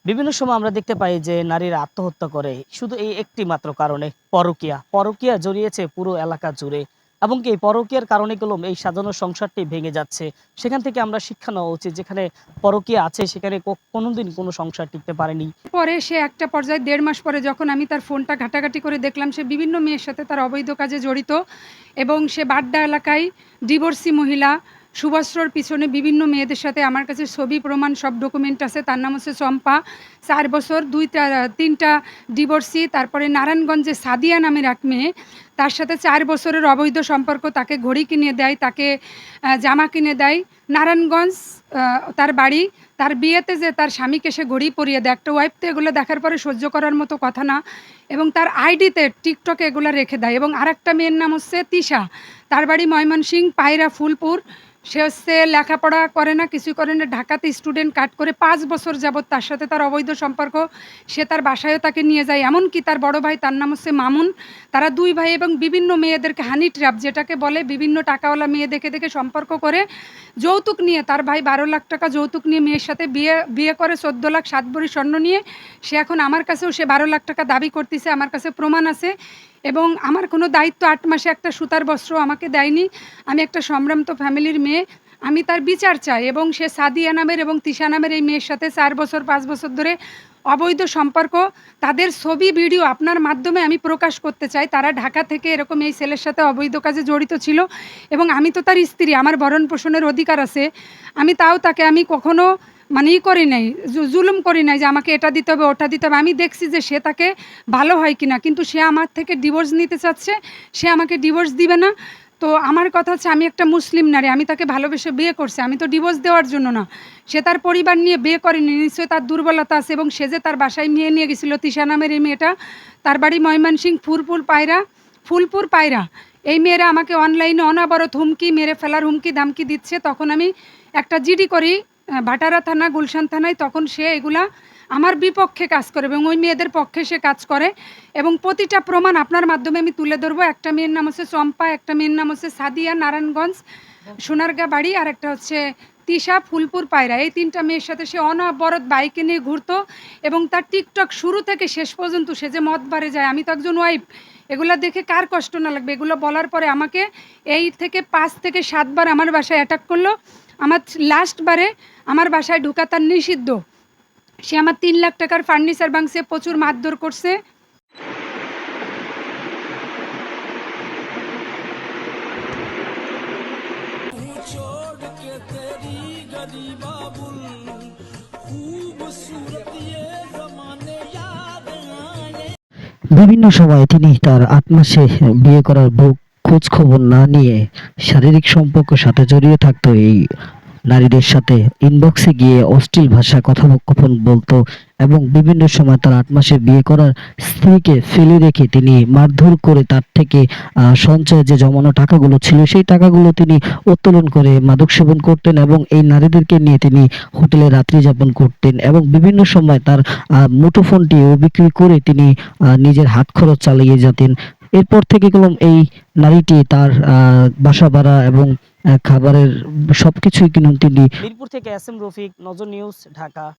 বিভিন্ন সময় আমরা দেখতে পাই যে নারীরা আত্মহত্যা করে শুধু এই একটি মাত্র কারণে, পরকীয়া জড়িয়েছে পুরো এলাকা জুড়ে। এবং কি এই পরকীয়ার কারণে গেলাম এই সাজানো সংসারটি ভেঙে যাচ্ছে। সেখান থেকে আমরা শিক্ষা নেওয়া উচিত, যেখানে পরকীয়া আছে সেখানে কোনোদিন কোনো সংসার টিকতে পারেনি। পরে সে একটা পর্যায়ে ১.৫ মাস পরে যখন আমি তার ফোনটা ঘাটাঘাটি করে দেখলাম সে বিভিন্ন মেয়ের সাথে তার অবৈধ কাজে জড়িত এবং সে বাড্ডা এলাকায় ডিভোর্সি মহিলা সুবস্ত্রর পিছনে বিভিন্ন মেয়েদের সাথে আমার কাছে ছবি প্রমাণ সব ডকুমেন্ট আছে। তার নাম হচ্ছে চম্পা, ৪ বছর ৩টা ডিভোর্সি। তারপরে নারায়ণগঞ্জে সাদিয়া নামের এক মেয়ে, তার সাথে ৪ বছরের অবৈধ সম্পর্ক। তাকে ঘড়ি কিনে দেয়, তাকে জামা কিনে দেয়। নারায়ণগঞ্জ তার বাড়ি। তার বিয়েতে যে তার স্বামীকে সে ঘড়ি পরিয়ে দেয়, একটা ওয়াইফ তো এগুলো দেখার পরে সহ্য করার মতো কথা না। এবং তার আইডিতে টিকটকে এগুলো রেখে দেয়। এবং আরেকটা মেয়ের নাম হচ্ছে তিশা, তার বাড়ি ময়মনসিংহ পায়রা ফুলপুর। সে হচ্ছে লেখাপড়া করে না, কিছুই করে না, ঢাকাতে স্টুডেন্ট কাট করে ৫ বছর যাবৎ তার সাথে তার অবৈধ সম্পর্ক। সে তার বাসায়ও তাকে নিয়ে যায়, এমনকি তার বড় ভাই, তার নাম হচ্ছে মামুন। তারা ২ ভাই এবং বিভিন্ন মেয়েদেরকে হানি ট্র্যাপ যেটাকে বলে, বিভিন্ন টাকাওয়ালা মেয়ে দেখে দেখে সম্পর্ক করে যৌতুক নিয়ে। তার ভাই ১২ লাখ টাকা যৌতুক নিয়ে মেয়ের সাথে বিয়ে করে ১৪ লাখ ৭ ভরি স্বর্ণ নিয়ে। সে এখন আমার কাছেও সে ১২ লাখ টাকা দাবি করতেছে, আমার কাছে প্রমাণ আছে। এবং আমার কোনো দায়িত্ব ৮ মাসে একটা সুতার বস্ত্র আমাকে দেয়নি। আমি একটা সম্ভ্রান্ত ফ্যামিলির মেয়ে, আমি তার বিচার চাই। এবং সে সাদিয়া নামের এবং তিশা নামের এই মেয়ের সাথে ৪ বছর ৫ বছর ধরে অবৈধ সম্পর্ক। তাদের ছবি ভিডিও আপনার মাধ্যমে আমি প্রকাশ করতে চাই। তারা ঢাকা থেকে এরকম এই ছেলের সাথে অবৈধ কাজে জড়িত ছিল এবং আমি তো তার স্ত্রী, আমার ভরণ পোষণের অধিকার আছে। আমি তাও তাকে আমি কখনো করি নাই, জুলুম করি নাই যে আমাকে এটা দিতে হবে ওটা দিতে হবে। আমি দেখছি যে সে তাকে ভালো হয় কিনা, কিন্তু সে আমার থেকে ডিভোর্স নিতে চাচ্ছে, সে আমাকে ডিভোর্স দিবে না। তো আমার কথা হচ্ছে, আমি একটা মুসলিম নারী, আমি তাকে ভালোবেসে বিয়ে করছি, আমি তো ডিভোর্স দেওয়ার জন্য না। সে তার পরিবার নিয়ে বিয়ে করেনি, নিশ্চয়ই তার দুর্বলতা আছে। এবং সে যে তার বাসায় মেয়ে নিয়ে গেছিলো, তিশা নামের এই মেয়েটা, তার বাড়ি ময়মনসিংহ ফুলপুর পায়রা। এই মেয়েরা আমাকে অনলাইনে অনাবরত হুমকি, মেরে ফেলার হুমকি ধামকি দিচ্ছে। তখন আমি একটা জিডি করি ভাটারা থানা, গুলশান থানায়। তখন সে এগুলা আমার বিপক্ষে কাজ করে এবং ওই মেয়েদের পক্ষে সে কাজ করে। এবং প্রতিটা প্রমাণ আপনার মাধ্যমে আমি তুলে ধরবো। একটা মেয়ের নাম হচ্ছে চম্পা, একটা মেয়ের নাম হচ্ছে সাদিয়া নারায়ণগঞ্জ সোনারগাঁ বাড়ি, আর একটা হচ্ছে তিশা ফুলপুর পায়রা। এই ৩টা মেয়ের সাথে সে অনবরত বাইকে নিয়ে ঘুরতো। এবং তার টিকটক শুরু থেকে শেষ পর্যন্ত সে যে মদ বারে যায়, আমি তো একজন ওয়াইফ, এগুলো দেখে কার কষ্ট না লাগবে। এগুলো বলার পরে আমাকে এই থেকে ৫ থেকে ৭ বার আমার বাসায় অ্যাটাক করলো। আমার লাস্টবারে আমার বাসায় ঢোকা তার নিষিদ্ধ। সে আমার ৩ লাখ টাকার ফার্নিচার ভাঙছে, প্রচুর মারধর করছে। বিভিন্ন সময় তিনি তার ৮ মাসে বিয়ে করার বউ খোঁজ খবর না নিয়ে শারীরিক সম্পর্কের সাথে জড়িয়ে থাকতো এই নারীদের সাথে। ইনবক্সে গিয়ে অশ্লীল ভাষা কথোপকথন বলতো এবং বিভিন্ন সময় তার ৮ মাসে বিয়ে করার স্ত্রীকে ফেলে রেখে তিনি মারধর করে তার থেকে সঞ্চয়ে যে জমানো টাকাগুলো ছিল সেই টাকাগুলো তিনি উত্তোলন করে মাদক সেবন করতেন এবং এই নারীদেরকে নিয়ে তিনি হোটেলে রাত্রি যাপন করতেন এবং বিভিন্ন সময় তার মুঠোফোনটিও বিক্রি করে তিনি নিজের হাত খরচ চালিয়ে যেতেন। এরপর থেকে গেলাম এই নারীটি তার বাসা ভাড়া এবং খাবারের সবকিছুই কিন্তু তিনি। মিরপুর থেকে এস এম রফিক, নজর নিউজ, ঢাকা।